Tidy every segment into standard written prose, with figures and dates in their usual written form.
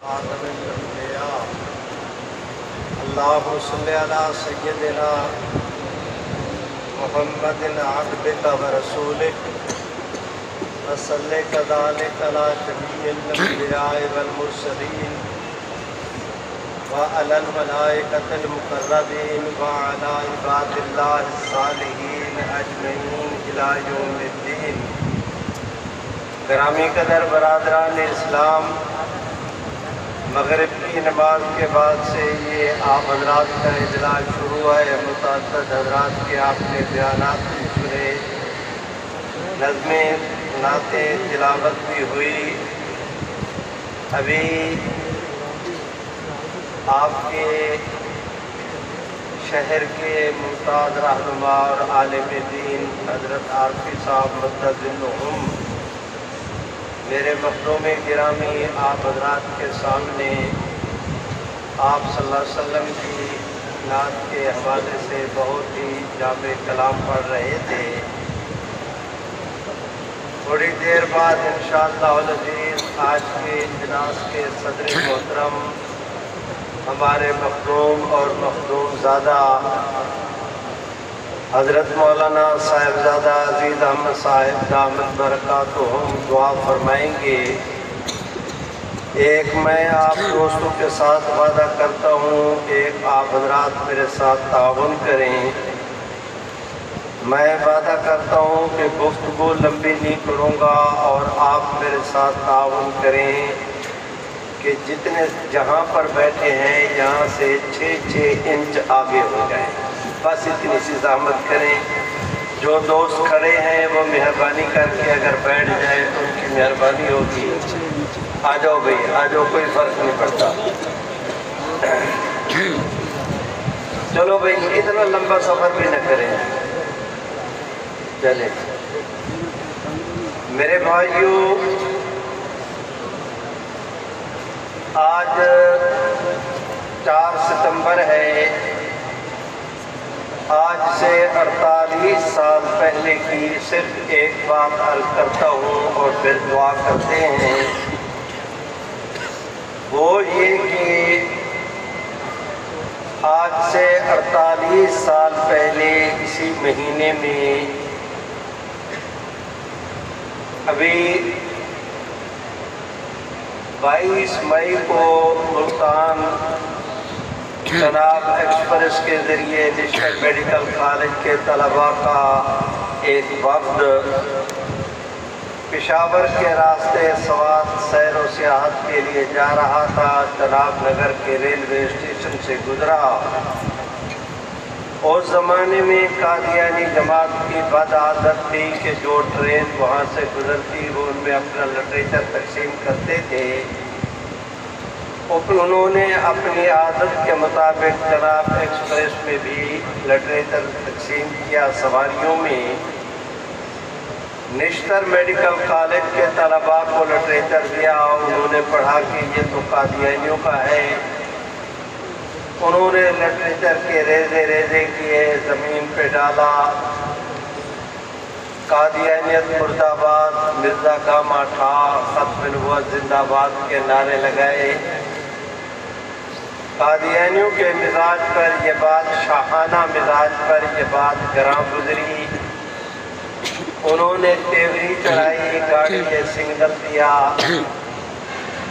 خاتم الانبیاء اللهم صل علی سیدنا محمد عبدک و رسولک وصلی کذالک علی جمیع الانبیاء والمرسلین وعلی الملائکۃ المقربین وعلی عباد اللہ الصالحین اجمعین الی یوم الدین۔ گرامی قدر برادران اسلام، مغرب کی نماز کے بعد سے یہ آپ حضرات کا اجلاس شروع ہے۔ متعدد حضرات کے آپ نے بیانات بھی سنے، نظمیں نعتیں تلاوت بھی ہوئی۔ ابھی آپ کے شہر کے ممتاز رہنما اور عالم دین حضرت عارفی صاحب مدظلہم میرے مخدوم گرامی آپ حضرات کے سامنے آپ صلی اللہ علیہ وسلم کی نعت کے حوالے سے بہت ہی جامع کلام پڑھ رہے تھے۔ تھوڑی دیر بعد انشاءاللہ العزیز آج کے اجلاس کے صدر محترم ہمارے مخدوم اور مخدوم زادہ حضرت مولانا صاحبزادہ عزیز احمد صاحب دامت برکاتہم دعا فرمائیں گے۔ ایک میں آپ دوستوں کے ساتھ وعدہ کرتا ہوں، ایک آپ حضرات میرے ساتھ تعاون کریں۔ میں وعدہ کرتا ہوں کہ گفتگو لمبی نہیں کروں گا اور آپ میرے ساتھ تعاون کریں کہ جتنے جہاں پر بیٹھے ہیں یہاں سے 6 انچ آگے ہو جائیں، بس اتنی سی زحمت کریں۔ جو دوست کھڑے ہیں وہ مہربانی کر کے اگر بیٹھ جائیں تو ان کی مہربانی ہوگی۔ آ جاؤ بھئی، آ جاؤ، کوئی فرق نہیں پڑتا۔ چلو بھئی، اتنا لمبا سفر بھی نہ کریں، چلیں۔ میرے بھائیوں، آج 4 ستمبر ہے۔ آج سے 48 سال پہلے کی صرف ایک بات عرض کرتا ہوں اور پھر دعا کرتے ہیں، وہ یہ کہ آج سے 48 سال پہلے اسی مہینے میں ابھی 22 مئی کو ملتان جناب ایکسپریس کے ذریعے نیشنل میڈیکل کالج کے طلباء کا ایک وفد پشاور کے راستے سوات سیر و سیاحت کے لیے جا رہا تھا۔ جناب نگر کے ریلوے اسٹیشن سے گزرا۔ اس زمانے میں قادیانی جماعت کی بد عادت تھی کہ جو ٹرین وہاں سے گزرتی وہ ان میں اپنا لٹریچر تقسیم کرتے تھے۔ انہوں نے اپنی عادت کے مطابق جناب ایکسپریس میں بھی لٹریچر تقسیم کیا سواریوں میں۔ نیشنل میڈیکل کالج کے طلباء کو لٹریچر دیا اور انہوں نے پڑھا کہ یہ تو قادیانیوں کا ہے۔ انہوں نے لٹریچر کے ریزے ریزے کیے، زمین پہ ڈالا، قادیانیت مرد آباد، مرزا گاما ٹھا، ختم نبوت زندہ آباد کے نعرے لگائے۔ قادیانیوں کے مزاج پر یہ بات، شاہانہ مزاج پر یہ بات گراں گزری۔ انہوں نے تیوری چڑھائی، گاڑی کے سگنل دیا،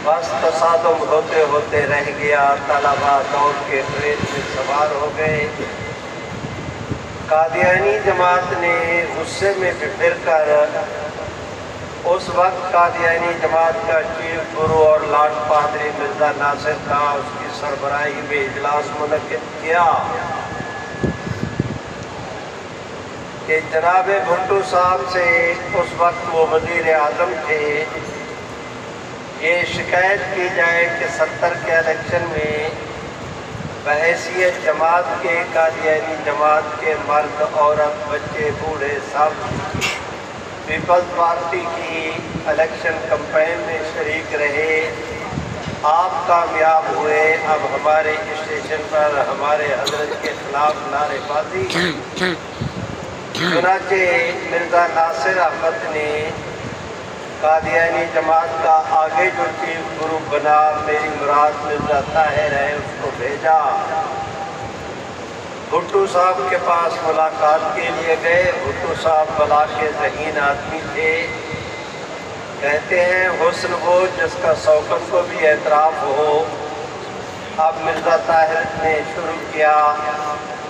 بس تصادم ہوتے ہوتے رہ گیا۔ طلباء دوڑ کے ٹرین میں سوار ہو گئے۔ قادیانی جماعت نے غصے میں بفر کر، اس وقت قادیانی جماعت کا چیف گرو اور لاٹ پادری مرزا ناصر تھا، اس کی سربراہی میں اجلاس منعقد کیا کہ جناب بھٹو صاحب سے، اس وقت وہ وزیر اعظم تھے، یہ شکایت کی جائے کہ 70 کے الیکشن میں بحیثیت جماعت کے، قادیانی جماعت کے مرد، عورت، بچے، بوڑھے سب پیپلز پارٹی کی الیکشن کمپین میں شریک رہے۔ آپ کامیاب ہوئے، اب ہمارے اسٹیشن پر ہمارے حضرت کے خلاف نعرے بازی۔ چنانچہ مرزا ناصر احمد نے قادیانی جماعت کا آگے جو چیف گروپ بنا میری مراد مرزا طاہر ہے اس کو بھیجا۔ بھٹو صاحب کے پاس ملاقات کے لیے گئے۔ بھٹو صاحب بلا کے ذہین آدمی تھے، کہتے ہیں حسن وہ جس کا شوکت کو بھی اعتراف ہو۔ اب مرزا طاہر نے شروع کیا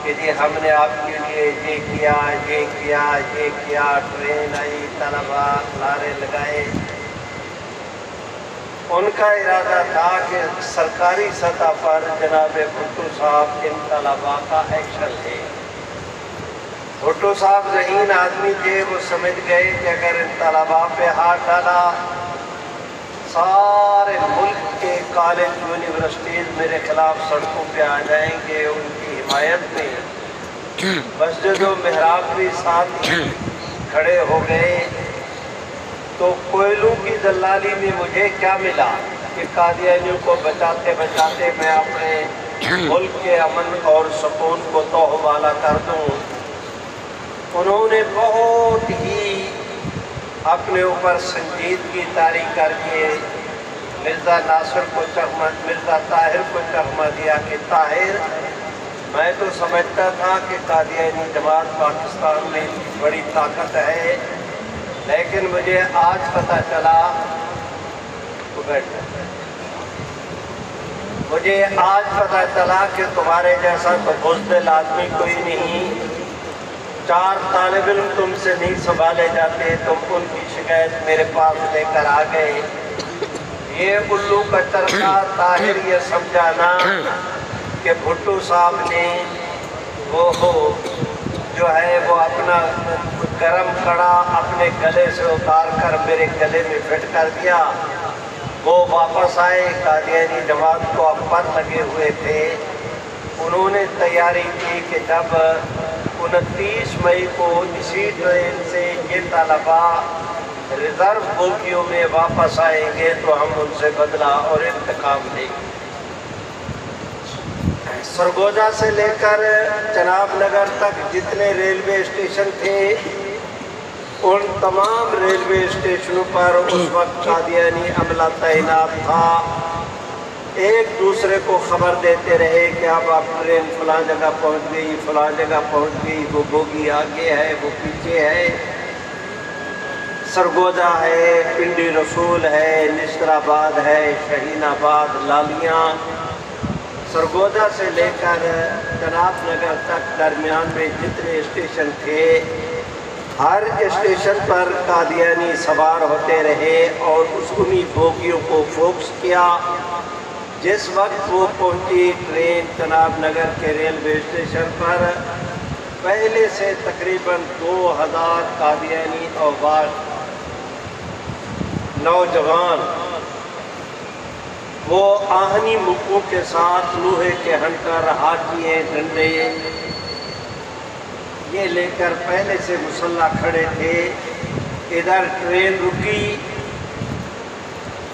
کہ جی ہم نے آپ کے لیے یہ کیا یہ کیا یہ کیا، ٹرین آئی، طلبا نعرے لگائے۔ ان کا ارادہ تھا کہ سرکاری سطح پر جناب بھٹو صاحب ان طلبا کا ایکشن لے۔ بھٹو صاحب ذہین آدمی تھے، وہ سمجھ گئے کہ اگر ان طلبا پہ ہاتھ ڈالا سارے ملک کے کالج یونیورسٹیز میرے خلاف سڑکوں پہ آ جائیں گے ان کی حمایت میں۔ مسجد و محراب بھی ساتھ کھڑے ہو گئے۔ تو کوئلوں کی دلالی میں مجھے کیا ملا کہ قادیانیوں کو بچاتے بچاتے میں اپنے ملک کے امن اور سکون کو توہمالہ کر دوں۔ انہوں نے بہت ہی اپنے اوپر سنجیدگی طاری کر کے مرزا ناصر کو مرزا طاہر کو چکمہ دیا کہ طاہر، میں تو سمجھتا تھا کہ قادیانی جماعت پاکستان میں بڑی طاقت ہے، لیکن مجھے آج پتہ چلا کہ تمہارے جیسا تو بزدل آدمی کوئی نہیں۔ 4 طالب علم تم سے نہیں سنبھالے جاتے، تم ان کی شکایت میرے پاس لے کر آ گئے۔ یہ الو کا چرخا طاہر یہ سمجھانا کہ بھٹو صاحب نے وہ جو ہے وہ اپنا گرم کڑا اپنے گلے سے اتار کر میرے گلے میں فٹ کر دیا۔ وہ واپس آئے، قادیانی جماعت کو اب پر لگے ہوئے تھے۔ انہوں نے تیاری کی کہ جب 29 مئی کو اسی ٹرین سے یہ طلبا ریزرو بوگیوں میں واپس آئیں گے تو ہم ان سے بدلہ اور انتقام لیں گے۔ سرگوجا سے لے کر چناب نگر تک جتنے ریلوے اسٹیشن تھے ان تمام ریلوے اسٹیشنوں پر اس وقت قادیانی عملہ تعینات تھا۔ ایک دوسرے کو خبر دیتے رہے کہ اب آپ ٹرین فلاں جگہ پہنچ گئی، فلاں جگہ پہنچ گئی، وہ بوگی آگے ہے، وہ پیچھے ہے، سرگوجا ہے، پنڈی رسول ہے، نشتر آباد ہے، شہین آباد، لالیاں۔ سرگوجا سے لے کر چناب نگر تک درمیان میں جتنے اسٹیشن تھے ہر اسٹیشن پر قادیانی سوار ہوتے رہے اور اس انہی بوگیوں کو فوکس کیا۔ جس وقت وہ پہنچی ٹرین چناب نگر کے ریلوے اسٹیشن پر، پہلے سے تقریباً 2000 قادیانی اور نوجوان وہ آہنی مکوں کے ساتھ لوہے کے ہنٹر، ہاتھیے، ڈنڈے یہ لے کر پہلے سے مسلح کھڑے تھے۔ ادھر ٹرین رکی،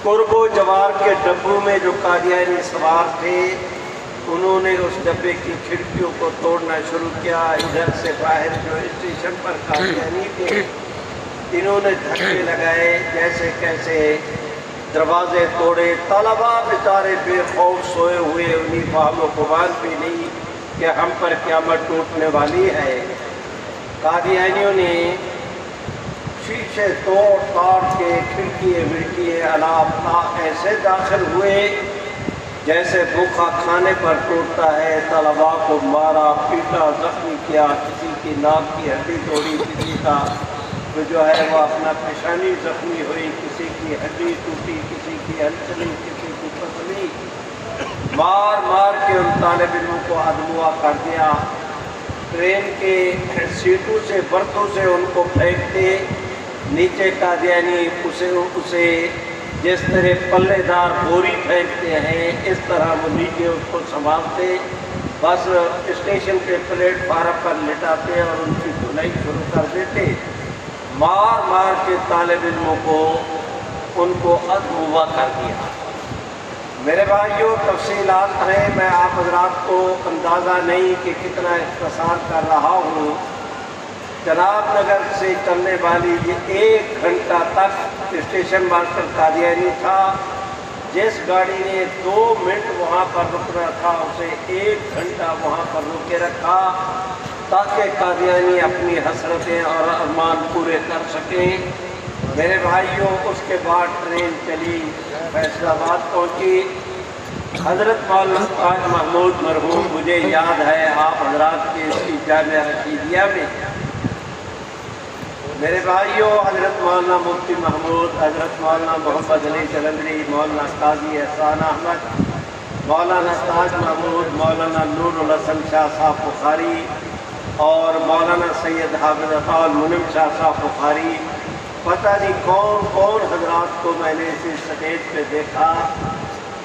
قرب و جوار کے ڈبوں میں جو قادیانی سوار تھے انہوں نے اس ڈبے کی کھڑکیوں کو توڑنا شروع کیا۔ ادھر سے باہر جو اسٹیشن پر قادیانی تھے انہوں نے دھکے لگائے، جیسے کیسے دروازے توڑے۔ طلبا بیچارے بے خوف سوئے ہوئے، انہیں فہم و گمان بھی نہیں کہ ہم پر قیامت ٹوٹنے والی ہے۔ قادیانیوں نے شیشے توڑ تاڑ کے کھڑکیے علاوہ ایسے داخل ہوئے جیسے بھوکا کھانے پر ٹوٹتا ہے۔ طلبا کو مارا پیٹا، زخمی کیا، کسی کی ناک کی ہڈی توڑی، کسی کا جو ہے وہ اپنا پیشانی زخمی ہوئی، کسی کی ہڈی ٹوٹی، کسی کی ہلچلی، کسی کی پسلی، مار مار کے ان طالب علموں کو ادموا کر دیا۔ ٹرین کے سیٹوں سے برتھوں سے ان کو پھینکتے، نیچے قادیانی اسے جس طرح پلے دار بوری پھینکتے ہیں اس طرح وہ نیچے اس کو سنبھالتے، بس اسٹیشن کے پلیٹ فارم پر لٹاتے اور ان کی دھلائی شروع کر دیتے۔ مار مار کے طالب علموں کو ان کو ادموا کر دیا۔ میرے بھائیوں، تفصیلات ہیں، میں آپ حضرات کو اندازہ نہیں کہ کتنا اختصار کر رہا ہوں۔ چناب نگر سے چلنے والی یہ 1 گھنٹہ تک اسٹیشن ماسٹر قادیانی تھا، جس گاڑی نے 2 منٹ وہاں پر رکنا تھا اسے 1 گھنٹہ وہاں پر روکے رکھا تاکہ قادیانی اپنی حسرتیں اور ارمان پورے کر سکیں۔ میرے بھائیوں، اس کے بعد ٹرین چلی، فیصل آباد پہنچی۔ حضرت مولانا تاج محمود مرحوم، مجھے یاد ہے آپ حضرات کے اسی جامعہ رشیدیہ میں، میرے بھائیوں، حضرت مولانا مفتی محمود، حضرت مولانا محمد علی جلندری، مولانا قاضی احسان احمد، مولانا تاج محمود، مولانا نور الحسن شاہ صاحب بخاری اور مولانا سید حافظ عطا المنعم شاہ صاحب بخاری، پتہ نہیں کون کون حضرات کو میں نے اسی سٹیج پہ دیکھا،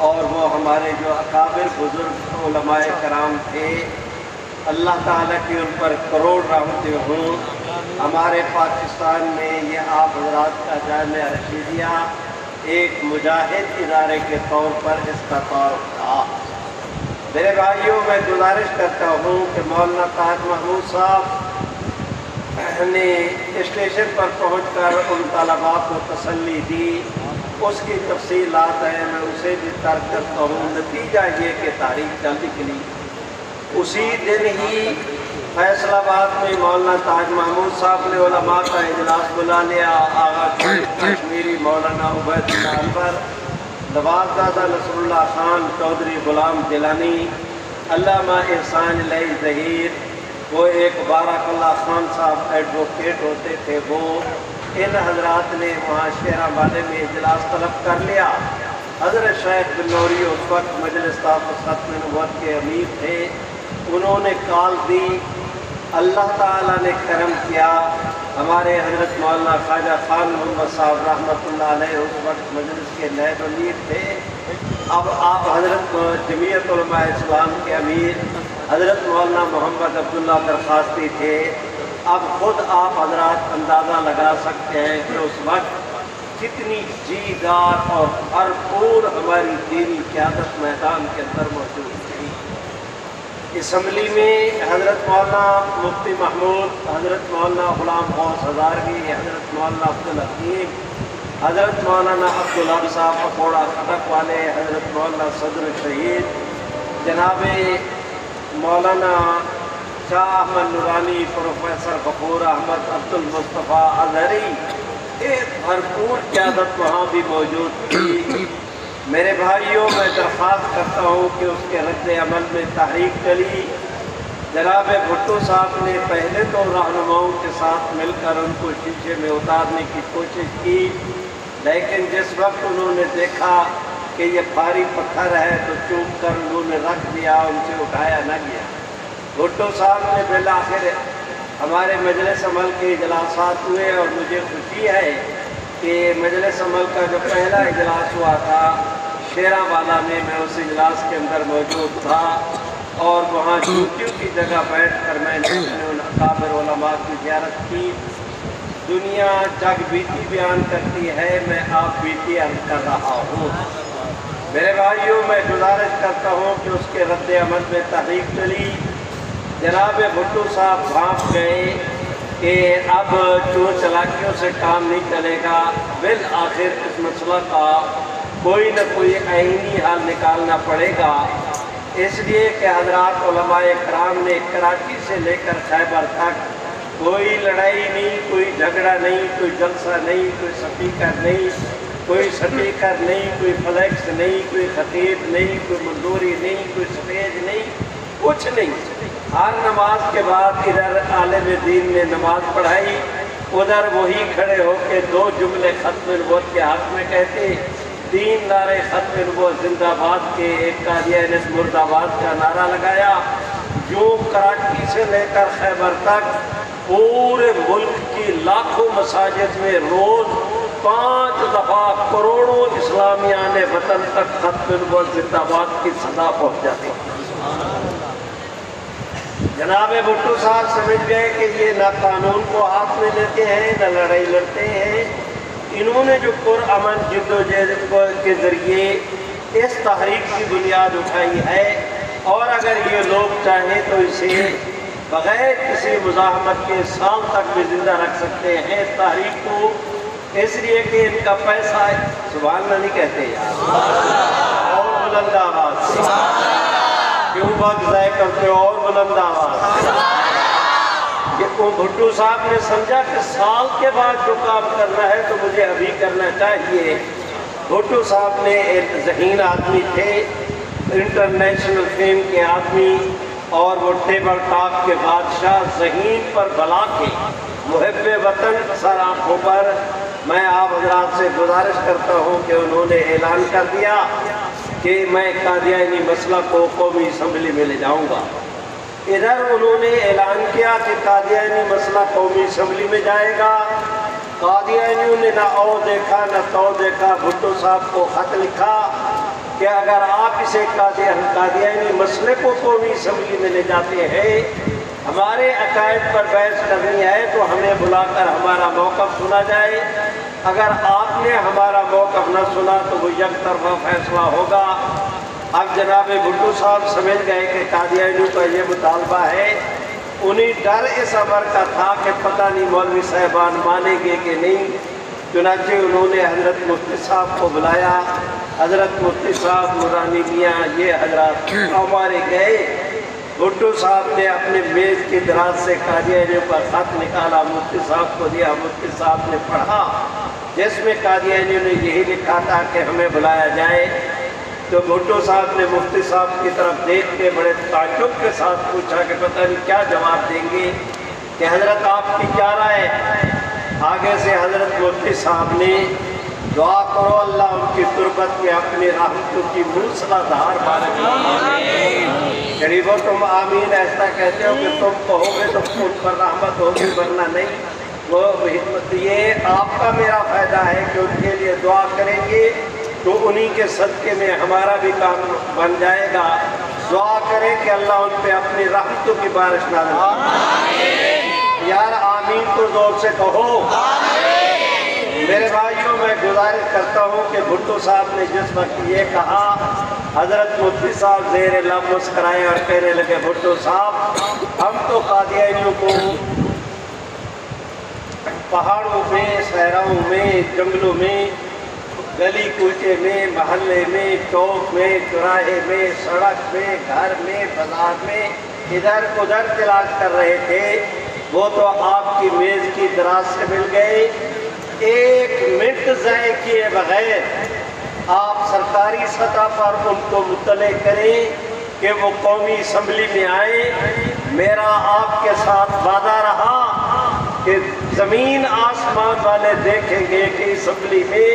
اور وہ ہمارے جو اکابر بزرگ علماء کرام تھے، اللہ تعالیٰ کی ان پر کروڑ رحمتیں ہوں۔ ہمارے پاکستان میں یہ آپ حضرات کا جامعہ رشیدیہ ایک مجاہد ادارے کے طور پر اس کا تعارف تھا۔ میرے بھائیوں، میں گزارش کرتا ہوں کہ مولانا تاج محمود صاحب نے اسٹیشن پر پہنچ کر ان طلباء کو تسلی دی، اس کی تفصیلات ہیں، میں اسے بھی ترک کرتا ہوں۔ نتیجہ یہ کہ تاریخ جلد نکلی۔ اسی دن ہی فیصل آباد میں مولانا تاج محمود صاحب نے علماء کا اجلاس بلا لیا۔ آغا کشمیری مولانا عبید اللہ انور، نواز دادا نصر اللہ خان، چودھری غلام گیلانی، علامہ احسان علیہ ظہیر، وہ ایک بارک اللہ خان صاحب ایڈوکیٹ ہوتے تھے، وہ ان حضرات نے وہاں شیراں والے میں اجلاس طلب کر لیا۔ حضرت شیخ بنوری اس وقت مجلس تحفظ ختم نبوت کے امیر تھے، انہوں نے کال دی، اللہ تعالیٰ نے کرم کیا، ہمارے حضرت مولانا خواجہ خان محمد صاحب رحمۃ اللہ علیہ اس وقت مجلس کے نائب امیر تھے۔ اب آپ حضرت جمعیت علماء اسلام کے امیر حضرت مولانا محمد عبداللہ درخواستی تھے۔ اب خود آپ حضرات اندازہ لگا سکتے ہیں کہ اس وقت کتنی جیدار اور بھرپور ہماری دینی قیادت میدان کے اندر موجود تھی۔ اسمبلی میں حضرت مولانا مفتی محمود، حضرت مولانا غلام غوث ہزاروی، حضرت مولانا عبدالحکیم، حضرت مولانا عبدالحق صاحب اکوڑا خٹک والے، حضرت مولانا صدر شہید جناب مولانا شاہ احمد نورانی، پروفیسر غفور احمد، عبد المصطفیٰ اظہری، ایک بھرپور قیادت وہاں بھی موجود تھی۔ میرے بھائیوں، میں درخواست کرتا ہوں کہ اس کے رد عمل میں تحریک چلی۔ جناب بھٹو صاحب نے پہلے تو رہنماؤں کے ساتھ مل کر ان کو شیشے میں اتارنے کی کوشش کی، لیکن جس وقت انہوں نے دیکھا کہ یہ بھاری پتھر ہے تو چوم کر انہوں نے رکھ دیا، ان سے اٹھایا نہ گیا۔ بھٹو صاحب نے بالآخر ہمارے مجلس عمل کے اجلاسات ہوئے، اور مجھے خوشی ہے کہ مجلس عمل کا جو پہلا اجلاس ہوا تھا شیراں والا میں اس اجلاس کے اندر موجود تھا، اور وہاں جوتیوں کی جگہ بیٹھ کر میں نے ان اکابر علماء کی زیارت کی۔ دنیا جگ بیتی بیان کرتی ہے، میں آپ بیتی عرض کر رہا ہوں۔ میرے بھائیوں، میں گزارش کرتا ہوں کہ اس کے رد عمل میں تحریک چلی۔ جناب بھٹو صاحب بھانپ گئے کہ اب چور چلاکیوں سے کام نہیں چلے گا، بالآخر اس مسئلہ کا کوئی نہ کوئی آئینی حل نکالنا پڑے گا، اس لیے کہ حضرات علماء کرام نے کراچی سے لے کر خیبر تک کوئی لڑائی نہیں، کوئی جھگڑا نہیں، کوئی جلسہ نہیں، کوئی سپیکر نہیں، کوئی سپیکر نہیں، کوئی فلیکس نہیں، کوئی خطیب نہیں، کوئی مزدوری نہیں، کوئی سٹیج نہیں، کچھ نہیں۔ ہر نماز کے بعد ادھر عالم دین نے نماز پڑھائی، ادھر وہی کھڑے ہو کے 2 جملے ختم نبوت کے حق میں کہتے، 3 نعرے ختم نبوت زندہ باد کے، ایک قادیانیت مرد آباد کا نعرہ لگایا۔ جو کراچی سے لے کر خیبر تک پورے ملک کی لاکھوں مساجد میں روز 5 دفعہ کروڑوں اسلامیان وطن تک ختم نبوت زندہ باد کی صدا پہنچ جاتی۔ جناب بھٹو صاحب سمجھ گئے کہ یہ نہ قانون کو ہاتھ میں لیتے ہیں نہ لڑائی لڑتے ہیں، انہوں نے جو پرامن جد و جہد کے ذریعے اس تحریک کی بنیاد اٹھائی ہے، اور اگر یہ لوگ چاہیں تو اسے بغیر کسی مزاحمت کے سال تک بھی زندہ رکھ سکتے ہیں۔ تحریک کو اس لیے کہ ان کا پیسہ سبحان اللہ نہیں کہتے یار، اور بلند آواز سے کیوں وقت ضائع کرتے ہو، اور بلند آواز سے۔ بھٹو صاحب نے سمجھا کہ سال کے بعد جو کام کرنا ہے تو مجھے ابھی کرنا چاہیے۔ بھٹو صاحب نے ایک ذہین آدمی تھے، انٹرنیشنل فیم کے آدمی، اور وہ ٹیبل ٹاک کے بادشاہ، ذہین پر بلا کے محب وطن سر آنکھوں پر۔ میں آپ حضرات سے گزارش کرتا ہوں کہ انہوں نے اعلان کر دیا کہ میں قادیانی مسئلہ کو قومی اسمبلی میں لے جاؤں گا۔ ادھر انہوں نے اعلان کیا کہ قادیانی مسئلہ قومی اسمبلی میں جائے گا۔ قادیانیوں نے نہ او دیکھا نہ تو دیکھا، بھٹو صاحب کو خط لکھا کہ اگر آپ اسے قادیانی مسئلے کو قومی اسمبلی میں لے جاتے ہیں، ہمارے عقائد پر بحث کرنی ہے تو ہمیں بلا کر ہمارا موقف سنا جائے، اگر آپ نے ہمارا موقف نہ سنا تو وہ یک طرفہ فیصلہ ہوگا۔ اب جناب بھٹو صاحب سمجھ گئے کہ قادیانیوں کا یہ مطالبہ ہے، انہیں ڈر اس امر کا تھا کہ پتہ نہیں مولوی صاحبان مانیں گے کہ نہیں، چنانچہ انہوں نے حضرت مفتی صاحب کو بلایا۔ حضرت مفتی صاحب، نورانی میاں، یہ حضرات ہمارے گئے۔ بھٹو صاحب نے اپنے میز کی دراز سے قادیانیوں کا خط نکالا، مفتی صاحب کو دیا، مفتی صاحب نے پڑھا، جس میں قادیانیوں نے یہی لکھا تھا کہ ہمیں بلایا جائے۔ تو بھٹو صاحب نے مفتی صاحب کی طرف دیکھ کے بڑے تعجب کے ساتھ پوچھا کہ پتہ نہیں کیا جواب دیں گے، کہ حضرت آپ کی کیا رائے؟ آگے سے حضرت مفتی صاحب نے دعا کرو اللہ ان کی تربت میں اپنی رحمتوں کی موسلادھار بارش کرے۔ غریبوں تم آمین ایسا کہتے ہو کہ تم کہو گے تو ان پر رحمت ہوگی، ورنہ نہیں۔ وہ یہ آپ کا میرا فائدہ ہے کہ ان کے لیے دعا کریں گے تو انہی کے صدقے میں ہمارا بھی کام بن جائے گا۔ دعا کریں کہ اللہ ان پہ اپنی رحمتوں کی بارش نازل کرے۔ یار آمین تو زور سے کہو۔ میرے بھائیوں، میں گزارش کرتا ہوں کہ بھٹو صاحب نے جس وقت یہ کہا، حضرت مفتی صاحب زیر لب مسکرائے اور کہنے لگے بھٹو صاحب، ہم تو قادیانیوں کو پہاڑوں میں، صحراؤں میں، جنگلوں میں، گلی کوچے میں، محلے میں، چوک میں، چوراہے میں، سڑک میں، گھر میں، بازار میں، ادھر ادھر تلاش کر رہے تھے، وہ تو آپ کی میز کی دراز سے مل گئے۔ ایک منٹ ضائع کیے بغیر آپ سرکاری سطح پر ان کو مطلع کریں کہ وہ قومی اسمبلی میں آئیں۔ میرا آپ کے ساتھ وعدہ رہا کہ زمین آسمان والے دیکھیں گے کہ اسمبلی میں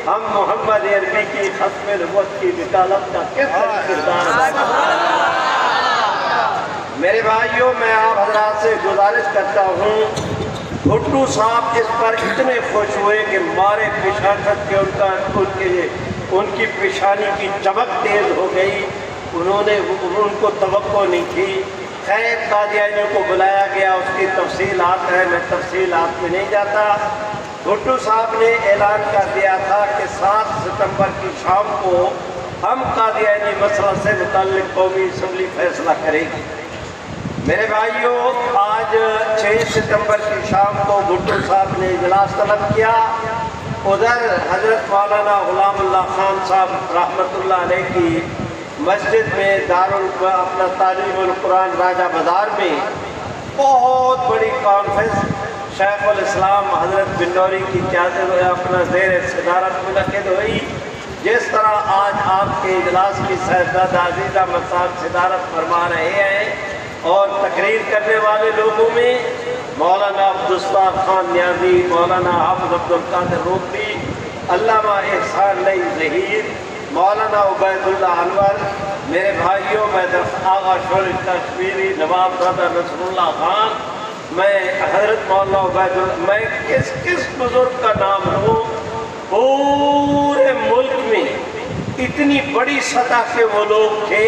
ہم محمد عربی کی ختم نبوت کی وکالت کا کس طرح کردار ادا کریں۔ میرے بھائیوں، میں آپ حضرات سے گزارش کرتا ہوں، بھٹو صاحب اس پر اتنے خوش ہوئے کہ مارے پشاشت کے ان کی پیشانی کی چمک تیز ہو گئی۔ ان کو توقع نہیں تھی۔ خیر، قادیانیوں کو بلایا گیا، اس کی تفصیلات ہے، میں تفصیلات میں نہیں جاتا۔ بھٹو صاحب نے اعلان کر دیا تھا کہ 7 ستمبر کی شام کو ہم قادیانی مسئلہ سے متعلق قومی اسمبلی فیصلہ کرے گی۔ میرے بھائیوں، آج 6 ستمبر کی شام کو بھٹو صاحب نے اجلاس طلب کیا۔ ادھر حضرت مولانا غلام اللہ خان صاحب رحمۃ اللہ علیہ کی مسجد میں اپنا تعلیم القرآن راجہ بازار میں بہت بڑی کانفرنس شیخ الاسلام حضرت بنوری کی قیادت اپنا زیر صدارت منعقد ہوئی۔ جس طرح آج آپ کے اجلاس کی صاحبزادہ عزیزہ صاحب صدارت فرما رہے ہیں، اور تقریر کرنے والے لوگوں میں مولانا عبدالستار خان نیازی، مولانا حافظ عبدالقادر روکڑی، علامہ احسان نئی ظہیر، مولانا عبید اللہ انور۔ میرے بھائیوں، میں آغا شورش کشمیری، نواب زادہ نصر اللہ خان، میں حضرت مولانا عبید اللہ، میں کس بزرگ کا نام لوں؟ پورے ملک میں اتنی بڑی سطح کے وہ لوگ تھے۔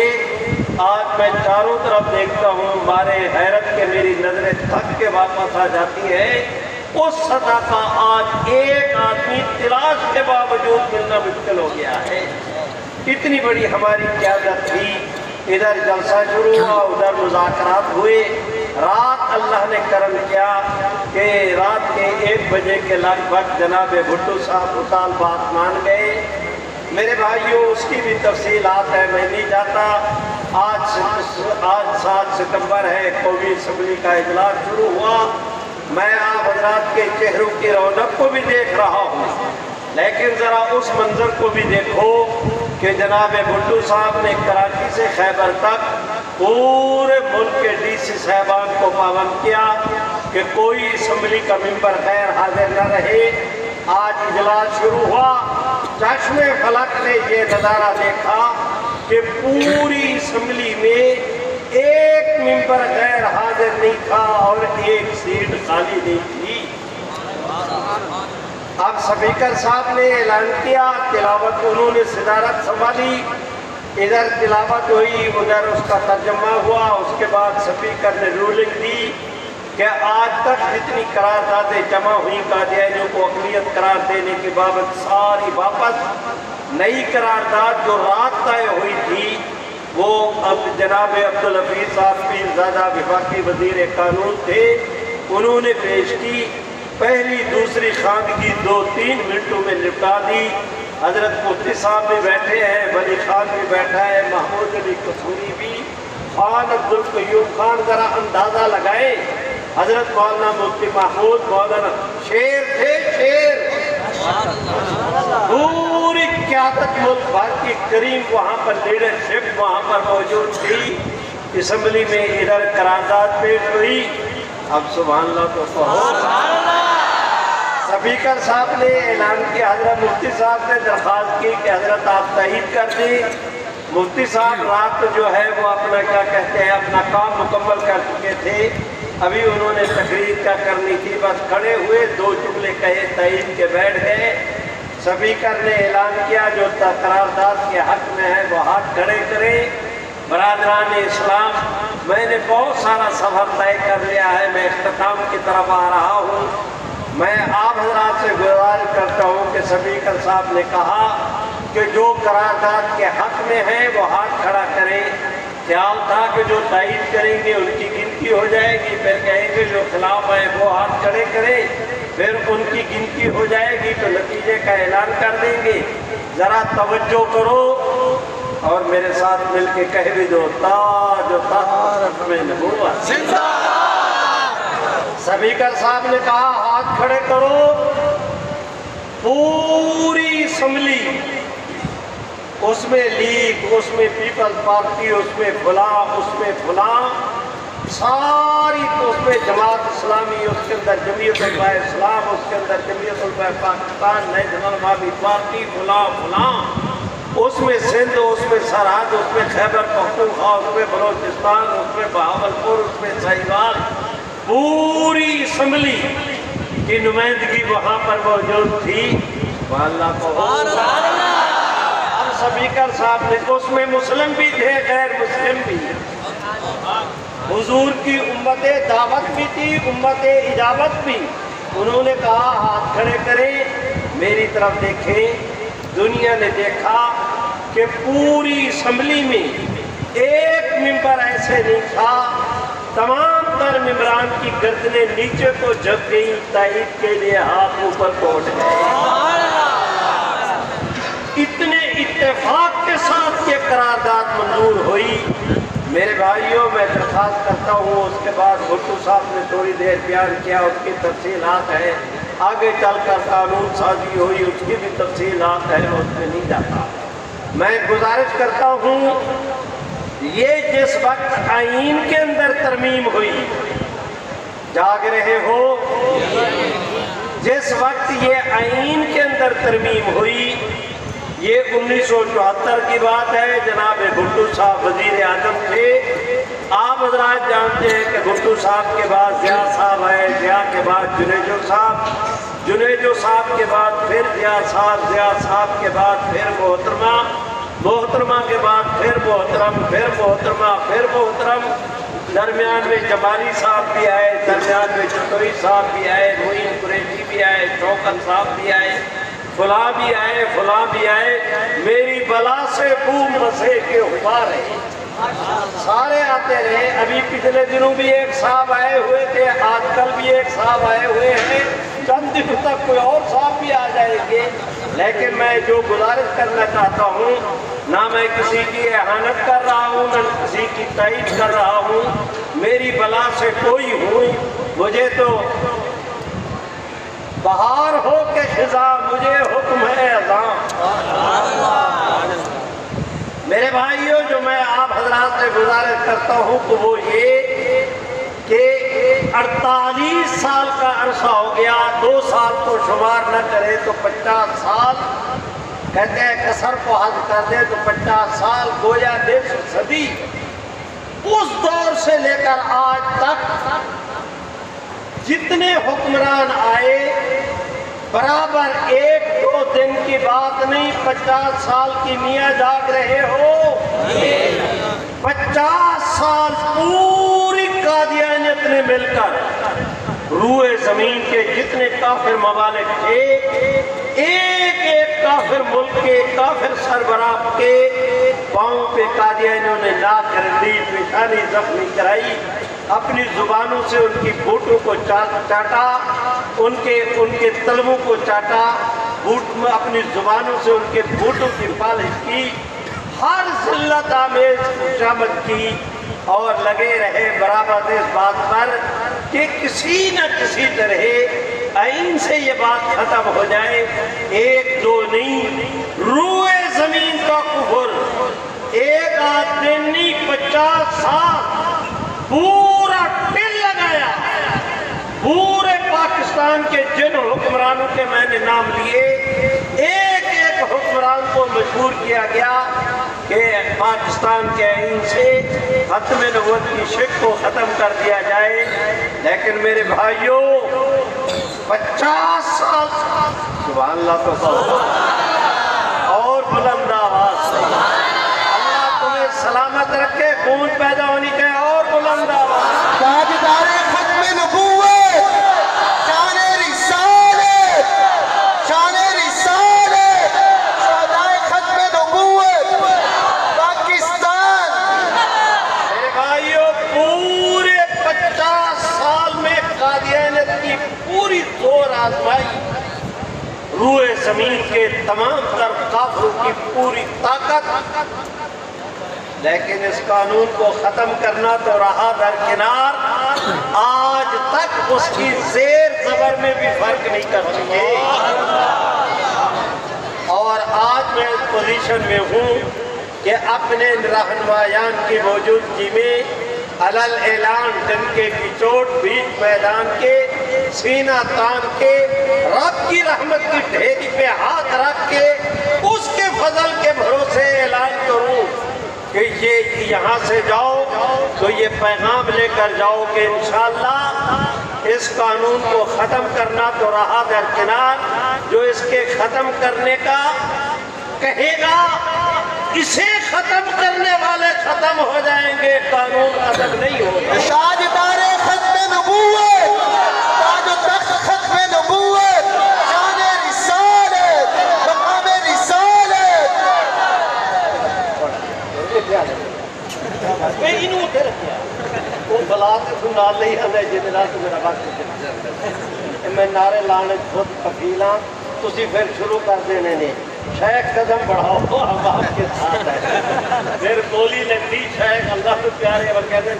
آج میں چاروں طرف دیکھتا ہوں، مارے حیرت کے میری نظریں تھک کے واپس آ جاتی ہیں۔ اس سطح کا آج ایک آدمی تلاش کے باوجود ملنا مشکل ہو گیا ہے۔ اتنی بڑی ہماری قیادت تھی۔ ادھر جلسہ شروع ہوا، ادھر مذاکرات ہوئے۔ رات اللہ نے کرم کیا کہ رات کے 1 بجے کے لگ بھگ جناب بھٹو صاحب اطال بات مان گئے۔ میرے بھائیوں اس کی بھی تفصیلات ہے، میں نہیں جاتا۔ آج 7 ستمبر ہے، قومی اسمبلی کا اجلاس شروع ہوا۔ میں آپ حضرات کے چہروں کی رونق کو بھی دیکھ رہا ہوں، لیکن ذرا اس منظر کو بھی دیکھو کہ جناب بھٹو صاحب نے کراچی سے خیبر تک پورے ملک کے ڈی سی صاحبان کو پابند کیا کہ کوئی اسمبلی کا ممبر غیر حاضر نہ رہے۔ آج اجلاس شروع ہوا، چشم فلک نے یہ نظارہ دیکھا کہ پوری اسمبلی میں ایک ممبر غیر حاضر نہیں تھا اور ایک سیٹ خالی نہیں تھی۔ اب سپیکر صاحب نے اعلان کیا، تلاوت انہوں نے صدارت سنبھالی، ادھر تلاوت ہوئی، ادھر اس کا ترجمہ ہوا۔ اس کے بعد سپیکر نے رولنگ دی کہ آج تک جتنی قراردادیں جمع ہوئی قادیانیوں کو اقلیت قرار دینے کے بابت ساری واپس، نئی قرارداد جو رات طے ہوئی تھی وہ اب جناب عبدالحفیظ صاحب پیرزادہ وفاقی وزیر قانون تھے، انہوں نے پیش کی۔ پہلی دوسری خواندگی 2-3 منٹوں میں نپٹا دی۔ حضرت مفتی صاحب بھی بیٹھے ہیں، ولی خان بھی بیٹھا ہے، محمود علی قصوری بھی، خان عبدالقیوم خان، ذرا اندازہ لگائیں حضرت مولانا مفتی محمود مولانا شیر تھے، شیر، پوری قیادت ملک بھر کی کریم وہاں پر لیڈرشپ وہاں پر موجود تھی۔ اسمبلی میں ادھر قرارداد پیش ہوئی۔ اب سبحان اللہ تو کہو۔ سپیکر صاحب نے اعلان کیا، حضرت مفتی صاحب نے درخواست کی کہ حضرت آپ تائید کر دیں۔ مفتی صاحب رات جو ہے وہ اپنا کیا کہتے ہیں اپنا کام مکمل کر چکے تھے، ابھی انہوں نے تقریر کیا کرنی تھی، بس کھڑے ہوئے 2 جملے کہے تائید کے بیٹھ گئے۔ سپیکر نے اعلان کیا جو قرارداد کے حق میں ہے وہ ہاتھ کھڑے کریں۔ برادران اسلام، میں نے بہت سارا سفر طے کر لیا ہے، میں اختتام کی طرف آ رہا ہوں۔ میں آپ حضرات سے گزارش کرتا ہوں کہ سپیکر صاحب نے کہا کہ جو قرارداد کے حق میں ہیں وہ ہاتھ کھڑا کریں۔ خیال تھا کہ جو تائید کریں گے ان کی گنتی ہو جائے گی، پھر کہیں گے جو خلاف ہیں وہ ہاتھ کھڑے کریں، پھر ان کی گنتی ہو جائے گی تو نتیجے کا اعلان کر دیں گے۔ ذرا توجہ کرو اور میرے ساتھ مل کے کہہ بھی دو، تاج و تخت میں نبوت زندہ باد۔ سپیکر صاحب نے کہا ہاتھ کھڑے کرو۔ پوری اسمبلی، اس میں لیگ، اس میں پیپلز پارٹی، اس میں فلاں، اس میں فلاں، ساری، اس میں جماعت اسلامی، اس کے اندر جمعیت علماء اسلام، اس کے اندر جمعیت علماء پاکستان، نیشنل عوامی پارٹی، فلاں فلاں، اس میں سندھ، اس میں سرحد، اس میں خیبر پختونخوا، اس میں بلوچستان، اس میں بہاولپور، اس میں سہیوال، پوری اسمبلی کی نمائندگی وہاں پر موجود تھی۔ اللہ کو اب سپیکر صاحب نے، اس میں مسلم بھی تھے غیر مسلم بھی، حضور کی امت دعوت بھی تھی، امت اجابت بھی۔ انہوں نے کہا ہاتھ کھڑے کریں، میری طرف دیکھیں۔ دنیا نے دیکھا کہ پوری اسمبلی میں ایک ممبر ایسے نہیں تھا، تمام تر ممبران کی گردنیں نیچے کو جھک گئیں، تائید کے لیے ہاتھ اوپر کو اٹھ گئے۔ اتنے اتفاق کے ساتھ یہ قرارداد منظور ہوئی۔ میرے بھائیوں، میں درخواست کرتا ہوں، اس کے بعد بھٹو صاحب نے تھوڑی دیر بیان کیا، اس کی تفصیلات ہیں، آگے چل کر قانون سازی ہوئی، اس کی بھی تفصیلات ہیں، اس میں نہیں جاتا۔ میں گزارش کرتا ہوں، یہ جس وقت آئین کے اندر ترمیم ہوئی، جاگ رہے ہو، جس وقت یہ آئین کے اندر ترمیم ہوئی، یہ 1974 کی بات ہے۔ جناب بھٹو صاحب وزیر اعظم تھے۔ آپ حضرات جانتے ہیں کہ بھٹو صاحب کے بعد ضیاء صاحب ہے، ضیاء کے بعد جنیجو صاحب، جنیجو صاحب کے بعد پھر ضیاء صاحب، ضیاء صاحب کے بعد پھر محترمہ، محترمہ کے بعد پھر محترم، پھر محترمہ، پھر محترم، درمیان میں جمالی صاحب بھی آئے، درمیان میں چتوری صاحب بھی آئے، معین قریشی بھی آئے، شوکت صاحب بھی آئے، فلاں بھی آئے فلاں بھی آئے، میری بلا سے بوم مسے کے ہوا رہے، سارے آتے رہے۔ ابھی پچھلے دنوں بھی ایک صاحب آئے ہوئے تھے، آج کل بھی ایک صاحب آئے ہوئے ہیں، چند دن تک کوئی اور صاحب بھی آ جائیں گے۔ لیکن میں جو گزارش کرنا چاہتا ہوں، نہ میں کسی کی اہانت کر رہا ہوں، نہ کسی کی تائید کر رہا ہوں، میری بلا سے کوئی ہوں، مجھے تو بہار ہو کے خزاں، مجھے حکم ہے اذاں۔ میرے بھائیوں، جو میں آپ حضرات سے گزارش کرتا ہوں تو وہ یہ کہ 48 سال کا عرصہ ہو گیا، 2 سال کو شمار نہ کرے تو 50 سال، کہتے ہیں کسر کو حد کر دے تو 50 سال، گویا 1.5 صدی، اس دور سے لے کر آج تک جتنے حکمران آئے، برابر 1-2 دن کی بات نہیں، 50 سال کی میاں جاگ رہے ہو، 50 سال پوری قادیانیت نے مل کر روئے زمین کے جتنے کافر ممالک تھے، ایک ایک کافر ملک کے کافر سربراہ کے پاؤں پہ قادیانیوں نے لا کر دی، پیشانی زخمی کرائی، اپنی زبانوں سے ان کی بوٹوں کو چاٹا، ان کے تلووں کو چاٹا، اپنی زبانوں سے ان کے بوٹوں کی پالش کی، ہر ذلت آمیز خوشامد کی، اور لگے رہے برابر اس بات پر کہ کسی نہ کسی طرح آئین سے یہ بات ختم ہو جائے۔ 1-2 نہیں، روئے زمین کا کفر، ایک آدمی نہیں، 50 سال پورا ٹل لگایا۔ پورے پاکستان کے جن حکمرانوں کے میں نے نام لیے، ایک ایک حکمران کو مجبور کیا گیا کہ پاکستان کے آئین سے ختم نبوت کی شک کو ختم کر دیا جائے۔ لیکن میرے بھائیوں، 50 سال، سبحان اللہ تو اور بلند آواز سے اللہ تمہیں سلامت رکھے، خون پیدا ہونی چاہیے، اور بلند آواز۔ تاجدار ختم نبوت، شان رسالت، شان رسالت، شہدائے ختم نبوت، پاکستان۔ میرے بھائیوں، پورے 50 سال میں قادیانیت کی پوری زور آزمائی، روئے زمین کے تمام تر کافروں کی پوری طاقت، لیکن اس قانون کو ختم کرنا تو رہا درکنار، آج تک اس کی زیر زبر میں بھی فرق نہیں کرتی ہے۔ اور آج میں اس پوزیشن میں ہوں کہ اپنے رہنمایان کی موجودگی میں علل اعلان ڈنکے کی چوٹ بیچ میدان کے سینہ تان کے رب کی رحمت کی ڈھیری پہ ہاتھ رکھ کے اس کے فضل کے بھروسے اعلان کروں کہ یہ یہاں سے جاؤ تو یہ پیغام لے کر جاؤ کہ انشاءاللہ اس قانون کو ختم کرنا تو رہا درکنار، جو اس کے ختم کرنے کا کہے گا، اسے ختم کرنے والے ختم ہو جائیں گے، قانون ختم نہیں ہوگا۔ تاجدار ختم نبوت، تاج و تخت ختم نبوت، شان رسالت، مقام رسالت۔ میں انہوں تھے رکھیا وہ بلا کے سنا لئی ہے جنرا تو میرا وقت میں نعرے لانے خود پکیلاں تسی پھر شروع کر دینے نے شیخ قدم بڑھاؤ ہم آپ کے ساتھ ہے، پھر گولی لگتی شیخ اللہ تو پیارے اور کہتے ہیں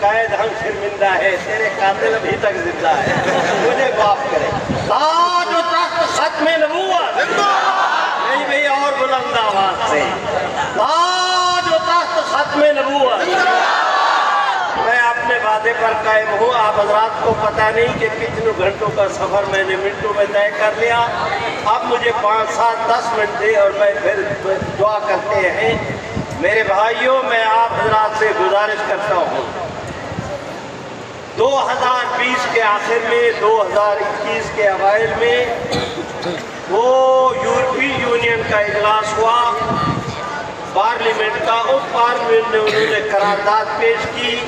قائد ہم شرمندہ ہے، تیرے قاتل ابھی تک زندہ ہے، مجھے معاف کرے۔ تاج و تخت ختم نبوت، نہیں بھئی اور بلند آواز سے، تاج و تخت ختم نبوت۔ میں اپنے وعدے پر قائم ہوں، آپ حضرات کو پتہ نہیں کہ کتنے گھنٹوں کا سفر میں نے منٹوں میں طے کر لیا، اب مجھے 5, 7, 10 منٹ دے اور میں پھر دعا کرتے ہیں۔ میرے بھائیوں، میں آپ حضرات سے گزارش کرتا ہوں، 2020 کے آخر میں 2021 کے اوائل میں وہ یورپی یونین کا اجلاس ہوا پارلیمنٹ کا، اس پارلیمنٹ نے انہوں نے قرارداد پیش کی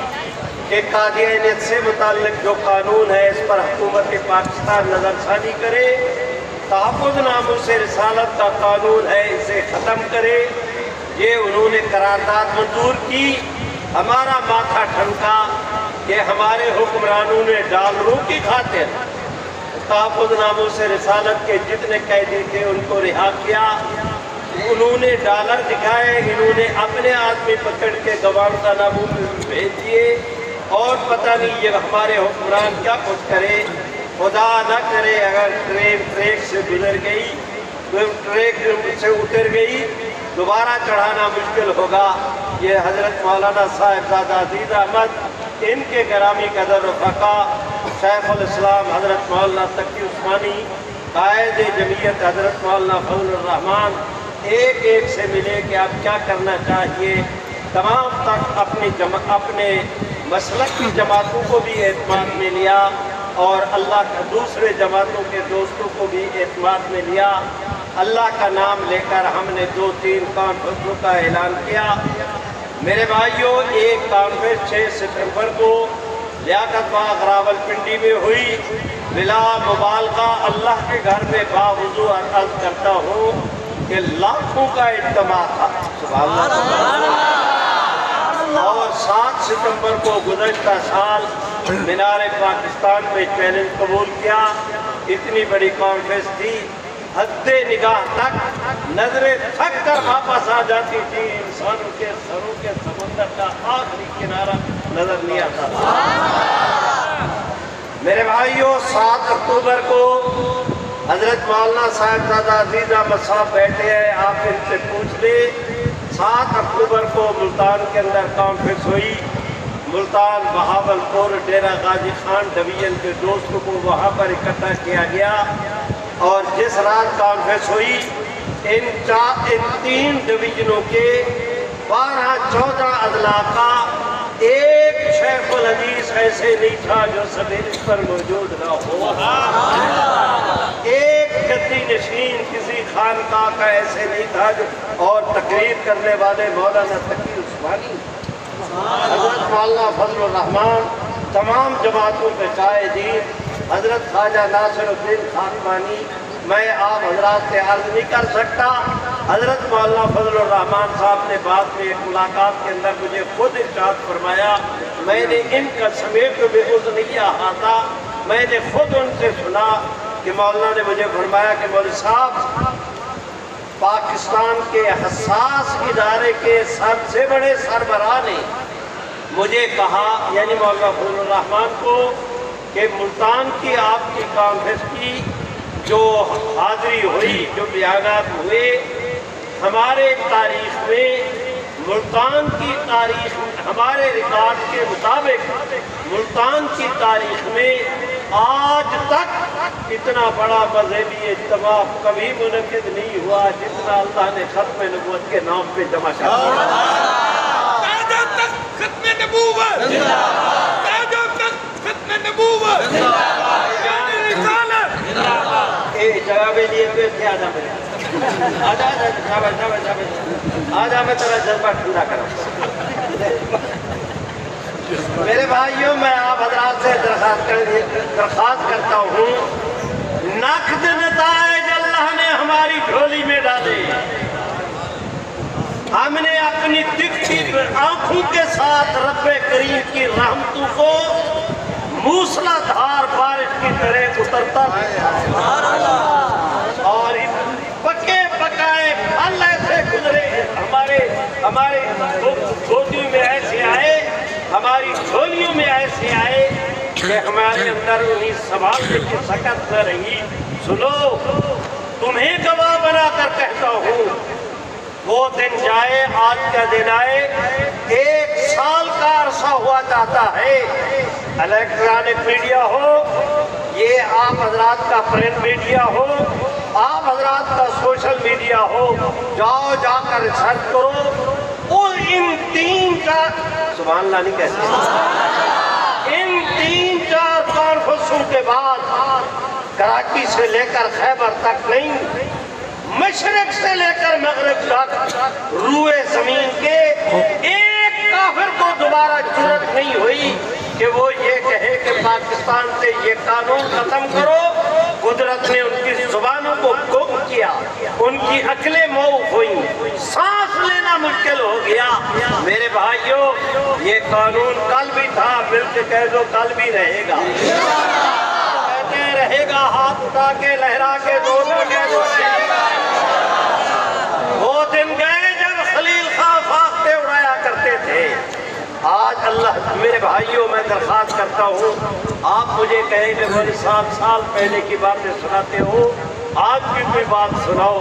کہ قادیانیت سے متعلق جو قانون ہے اس پر حکومت پاکستان نظر ثانی کرے، تحفظ ناموس رسالت کا قانون ہے، اسے ختم کرے۔ یہ انہوں نے قرارداد منظور کی، ہمارا ماتھا ٹھنکا کہ ہمارے حکمرانوں نے ڈالروں کی خاطر تحفظ ناموس رسالت کے جتنے قیدی تھے ان کو رہا کیا۔ انہوں نے ڈالر دکھائے، انہوں نے اپنے آدمی پکڑ کے گوانتانامو میں بھیج دیے، اور پتہ نہیں یہ ہمارے حکمران کیا کچھ کرے۔ خدا نہ کرے اگر ٹرین ٹریک سے گزر گئی، ٹریک سے اتر گئی، دوبارہ چڑھانا مشکل ہوگا۔ یہ حضرت مولانا صاحبزادہ عزیز احمد، ان کے گرامی قدر رفقا، شیخ الاسلام حضرت مولانا تقی عثمانی، قائد جمعیت حضرت مولانا فضل الرحمان، ایک ایک سے ملے کہ آپ کیا کرنا چاہیے۔ تمام تک اپنے مسلک کی جماعتوں کو بھی اعتماد میں لیا، اور اللہ کا دوسرے جماعتوں کے دوستوں کو بھی اعتماد میں لیا۔ اللہ کا نام لے کر ہم نے 2-3 کانفرنسوں کا اعلان کیا۔ میرے بھائیوں، ایک کانفرنس 6 ستمبر کو لیاقت باغ راولپنڈی میں ہوئی۔ بلا مبالغہ اللہ کے گھر میں باوضو عرض کرتا ہوں کہ لاکھوں کا اجتماع تھا، سبحان اللہ۔ اور 7 ستمبر کو گزشتہ سال مینار پاکستان میں چیلنج قبول کیا۔ اتنی بڑی کانفرنس تھی، حد نگاہ تک نظریں تھک کر واپس آ جاتی تھی، انسانوں کے سروں کے سمندر کا آخری کنارہ نظر نہیں آتا تھا۔ میرے بھائیوں، 7 اکتوبر کو حضرت مولانا صاحبزادہ عزیز احمد صاحب بیٹھے ہیں، آپ ان سے پوچھ لیں۔ 7 اکتوبر کو ملتان کے اندر کانفرنس ہوئی۔ ملتان، بہاولپور، ڈیرہ غازی خان ڈویژن کے دوستوں کو وہاں پر اکٹھا کیا گیا، اور جس رات کانفرنس ہوئی ان 3 ڈویژنوں کے 12-14 اضلاع کا ایک شیخ الحدیث ایسے نہیں تھا جو سمیت پر موجود نہ ہو۔ ایک گدی نشین کسی خانقاہ کا ایسے نہیں تھا جو، اور تقریر کرنے والے مولانا تقی عثمانی، حضرت مولانا فضل الرحمان، تمام جماعتوں کے قائدین، حضرت خواجہ ناصر الدین خاقانی۔ میں آپ حضرات سے عرض نہیں کر سکتا، حضرت مولانا فضل الرحمان صاحب نے بعد میں ایک ملاقات کے اندر مجھے خود ارشاد فرمایا، میں نے ان کا سمیت بے عذر نہیں احاطہ، میں نے خود ان سے سنا کہ مولانا نے مجھے فرمایا کہ مولوی صاحب، پاکستان کے حساس ادارے کے سب سے بڑے سربراہ نے مجھے کہا، یعنی مولانا فضل الرحمان کو، کہ ملتان کی آپ کی کانفرنس کی جو حاضری ہوئی، جو بیانات ہوئے، ہمارے تاریخ میں، ملتان کی تاریخ، ہمارے ریکارڈ کے مطابق ملتان کی تاریخ میں آج تک اتنا بڑا مذہبی اجتماع کبھی منعقد نہیں ہوا جتنا اللہ نے ختم نبوت کے نام پہ جمع کر دیا۔ ختم نبوت، ختم نبوت، جگہ پہ لیے ہوئے تھے، آجا میں تیرا جذبہ ٹھنڈا کروں۔ میرے بھائیوں، میں آپ حضرات سے درخواست کرتا ہوں، نقد نتائج اللہ نے ہماری جھولی میں ڈالے، ہم نے اپنی دکھتی آنکھوں کے ساتھ رب کریم کی رحمتوں کو موسلا دھار بارش کی طرح اترتا اور پکے پکائے پھل ایسے گزرے، ہمارے گودیوں میں ایسے آئے، ہماری جھولیوں میں ایسے آئے کہ ہمارے اندر انہیں سنبھالنے کی سکت نہ رہی۔ سنو، تمہیں گواہ بنا کر کہتا ہوں، وہ دن جائے، آج کا دن آئے، 1 سال کا عرصہ ہوا جاتا ہے، الیکٹرانک میڈیا ہو، یہ آپ حضرات کا پرنٹ میڈیا ہو، آپ حضرات کا سوشل میڈیا ہو، جاؤ جا کر ریسرچ کرو، اور ان 3-4 سبحان اللہ نہیں کہتے، ان 3-4 کانفرنسوں کے بعد کراچی سے لے کر خیبر تک نہیں، مشرق سے لے کر مغرب تک روئے زمین کے ایک کافر کو دوبارہ جرأت نہیں ہوئی کہ وہ یہ کہے کہ پاکستان سے یہ قانون ختم کرو، قدرت نے ان کی زبانوں کو گم کیا، ان کی عقلیں موف ہوئیں، سانس لینا مشکل ہو گیا۔ میرے بھائیوں، یہ قانون کل بھی تھا، مل کے کہہ دو کل بھی رہے گا، کہتے رہے گا، ہاتھ اٹھا کے لہرا کے دونوں کہہ دو رہے گا۔ وہ دن گئے جب خلیل خان فاختے اڑایا کرتے تھے۔ آج اللہ میرے بھائیوں میں درخواست کرتا ہوں، آپ مجھے کہیں کہ بڑی 7 سال پہلے کی باتیں سناتے ہو، آج کی کوئی بات سناؤ،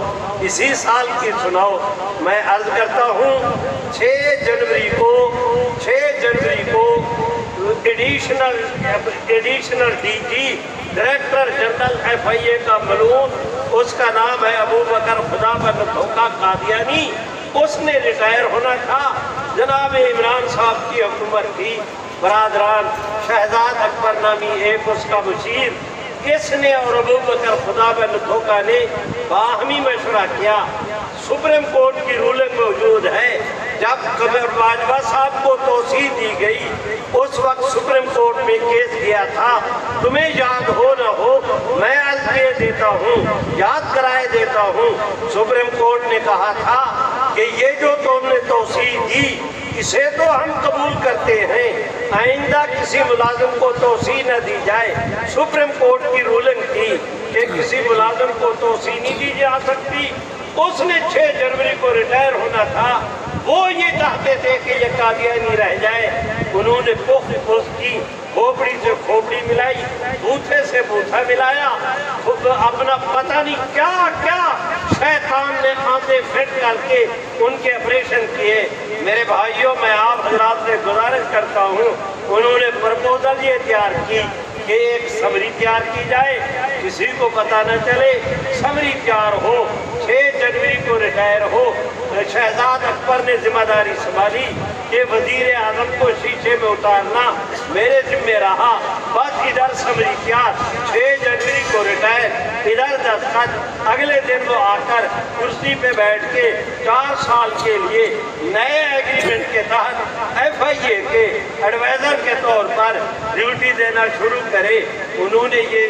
اسی سال کی سناؤ۔ میں عرض کرتا ہوں 6 جنوری کو additional D G director general FIA کا ملعون، اس کا نام ہے ابوبکر خدا بن دھوکہ قادیانی، اس نے ریٹائر ہونا تھا۔ جناب عمران صاحب کی حکومت تھی، برادران شہزاد اکبر نامی ایک اس کا مشیر، اس نے اور ابوبکر خدا بن دھوکہ نے باہمی مشورہ کیا۔ سپریم کورٹ کی رولنگ موجود ہے، جب قمر باجوہ صاحب کو توسیع دی گئی، اس وقت سپریم کورٹ میں کیس دیا تھا۔ تمہیں یاد ہو نہ ہو، میں عرض کیے دیتا ہوں، یاد کرائے دیتا ہوں، سپریم کورٹ نے کہا تھا کہ یہ جو تم نے توسیع دی اسے تو ہم قبول کرتے ہیں، آئندہ کسی ملازم کو توسیع نہ دی جائے۔ سپریم کورٹ کی رولنگ تھی کہ کسی ملازم کو توسیع نہیں دی جا سکتی۔ اس نے 6 جنوری کو ریٹائر ہونا تھا، وہ یہ چاہتے تھے کہ یہ قادیانی رہ جائے۔ انہوں نے پخت کی، کھوپڑی سے کھوپڑی ملائی، بوتھے سے بوتھا ملایا، اپنا پتہ نہیں کیا کیا شیطان نے آنکھیں فٹ کر کے ان کے آپریشن کیے۔ میرے بھائیوں، میں آپ حضرات سے گزارش کرتا ہوں، انہوں نے پرپوزل یہ تیار کی کہ ایک سمری تیار کی جائے، کسی کو پتہ نہ چلے، سمری تیار ہو، 6 جنوری کو ریٹائر ہو۔ شہزاد اکبر نے ذمہ داری سنبھالی کہ وزیر اعظم کو شیشے میں اتارنا میرے ذمہ رہا۔ بس ادھر سمری تیار، 6 جنوری کو ریٹائر، ادھر دستخط۔ اگلے دن وہ آ کر کرسی پہ بیٹھ کے 4 سال کے لیے نئے ایگریمنٹ کے تحت FIA کے ایڈوائزر کے طور پر ڈیوٹی دینا شروع کرے۔ انہوں نے یہ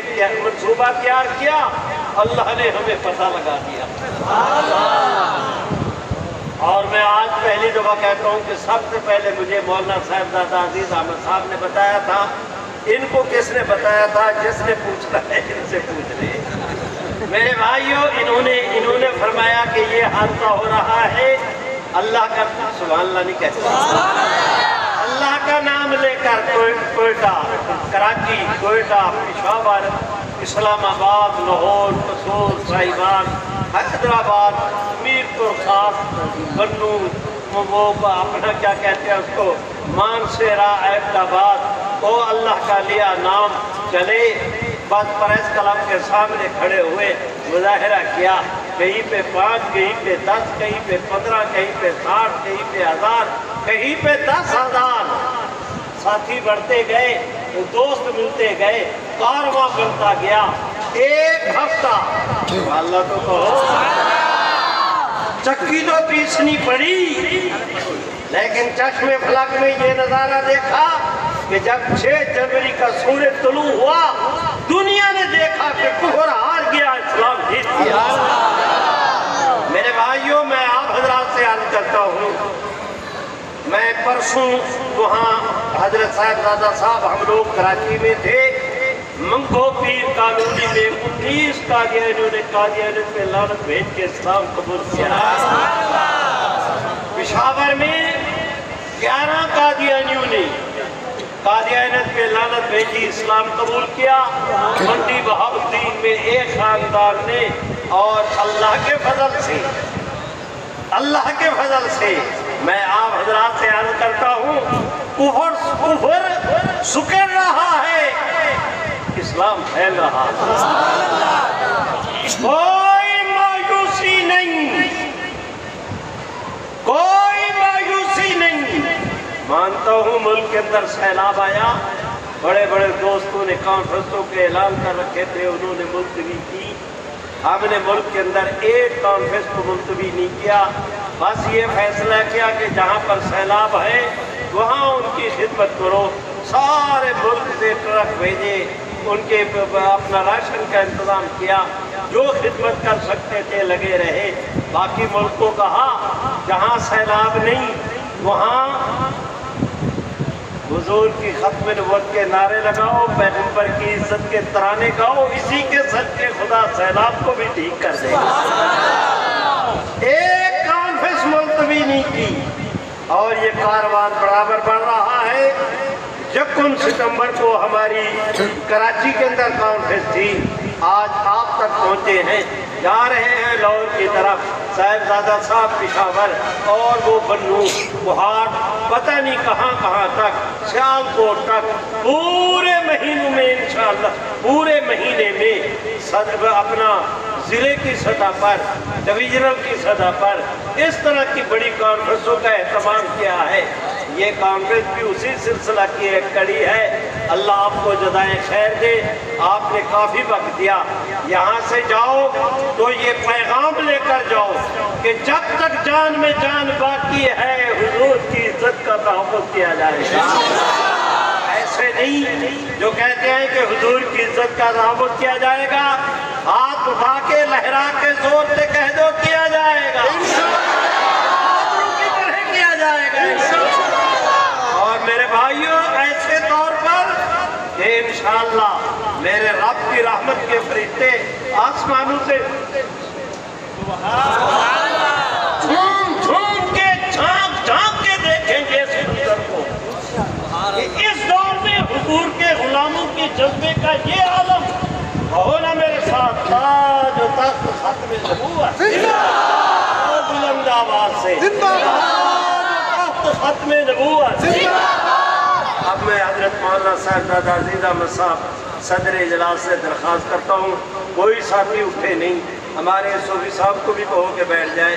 منصوبہ تیار کیا، اللہ نے ہمیں پتہ لگا دیا۔ اور میں آج پہلی دفعہ کہتا ہوں کہ سب سے پہلے مجھے مولانا صاحبزادہ عزیز احمد صاحب نے بتایا تھا۔ ان کو کس نے بتایا تھا؟ جس نے پوچھنا ہے ان سے پوچھ لیں۔ میرے بھائیوں، انہوں نے فرمایا کہ یہ حادثہ ہو رہا ہے، اللہ کا سبحان اللہ نہیں کہتے، اللہ کا نام لے کر کوئٹہ، کراچی، کوئٹہ، پشاور، اسلام آباد، لاہور، قصور، سائبان، حیدرآباد، میرپور خاص، بنو، وہ اپنا کیا کہتے ہیں اس کو، مانسیرا، ایبٹ آباد، وہ اللہ کا لیا نام چلے۔ بس پریس کلب کے سامنے کھڑے ہوئے مظاہرہ کیا، کہیں پہ 5، کہیں پہ 10، کہیں پہ 15، کہیں پہ 60، کہیں پہ 1000، کہیں پہ 10,000۔ ساتھی بڑھتے گئے، دوست ملتے گئے، کارواں بنتا گیا۔ 1 ہفتہ اللہ تو کہو، چکی تو پیسنی پڑی، لیکن چشم فلک میں یہ نظارہ دیکھا کہ جب 6 جنوری کا سورج طلوع ہوا، دنیا نے دیکھا کہ کفر ہار گیا، اسلام جیت گیا۔ میرے بھائیوں، میں آپ حضرات سے عرض کرتا ہوں، میں پرسوں وہاں حضرت صاحبزادہ صاحب ہم لوگ کراچی میں تھے، منگو پیر کالونی میں 19 قادیانیوں نے قادیانیت پہ لعنت بھیج کے اسلام قبول کیا۔ پشاور میں 11 قادیانیوں نے قادیانیت پہ لعنت بھیجی، اسلام قبول کیا۔ منڈی بہاؤالدین میں ایک خاندان نے، اور اللہ کے فضل سے میں آپ حضرات سے عرض کرتا ہوں، کفر سکڑ رہا ہے، اسلام پھیل رہا ہے۔ کوئی مایوسی نہیں، کوئی مایوسی نہیں۔ مانتا ہوں ملک کے اندر سیلاب آیا، بڑے بڑے دوستوں نے کانفرنسوں کے اعلان کر رکھے تھے، انہوں نے ملتوی کی۔ ہم نے ملک کے اندر ایک کانفرنس کو ملتوی نہیں کیا، بس یہ فیصلہ کیا کہ جہاں پر سیلاب ہے وہاں ان کی خدمت کرو۔ سارے ملک سے ٹرک بھیجے، ان کے اپنا راشن کا انتظام کیا، جو خدمت کر سکتے تھے لگے رہے۔ باقی ملک کو کہا جہاں سیلاب نہیں وہاں حضور کی ختم نبوت کے نعرے لگاؤ، پیغمبر کی عزت کے ترانے گاؤ، اسی کے صدقے خدا سیلاب کو بھی ٹھیک کر دے گا۔ ایک کانفرنس ملتوی نہیں کی اور یہ کاروان برابر بڑھ رہا ہے۔ 1 ستمبر کو ہماری کراچی کے اندر کانفرنس تھی، آج آپ تک پہنچے ہیں، جا رہے ہیں لاہور کی طرف، صاحبزادہ صاحب پشاور اور وہ بنو بہار، پتہ نہیں کہاں کہاں تک، سیالکوٹ تک، پورے مہینے میں انشاءاللہ، پورے مہینے میں اپنا ضلع کی سطح پر، ڈویژنل کی سطح پر اس طرح کی بڑی کانفرنسوں کا اہتمام کیا ہے۔ یہ کانفرنس بھی اسی سلسلہ کی ایک کڑی ہے۔ اللہ آپ کو جزائے خیر دے، آپ نے کافی وقت دیا۔ یہاں سے جاؤ تو یہ پیغام لے کر جاؤ کہ جب تک جان میں جان باقی ہے حضور کی عزت کا تحفظ کیا جائے گا۔ ایسے نہیں جو کہتے ہیں کہ حضور کی عزت کا تحفظ کیا جائے گا، ہاتھ اٹھا کے لہرا کے زور سے کہہ دو کیا جائے گا، کیا جائے گا۔ اور میرے بھائیوں، ایسے طور پر کہ انشاءاللہ میرے رب کی رحمت کے فرشتے آسمانوں سے جھوم جھوم کے جھانک جھانک کے دیکھیں گے اس منظر کو کہ اس دور میں حضور کے غلاموں کی جذبے کا یہ عالم ہونا میرے ساتھ تاج و تخت ختم نبوت اور بلند آواز سے ختم نبوت۔ اب میں حضرت مولانا صاحبزادہ عزیز احمد صاحب صدر اجلاس سے درخواست کرتا ہوں، کوئی ساتھی اٹھے نہیں، ہمارے صوفی صاحب کو بھی کہو کہ بیٹھ جائیں۔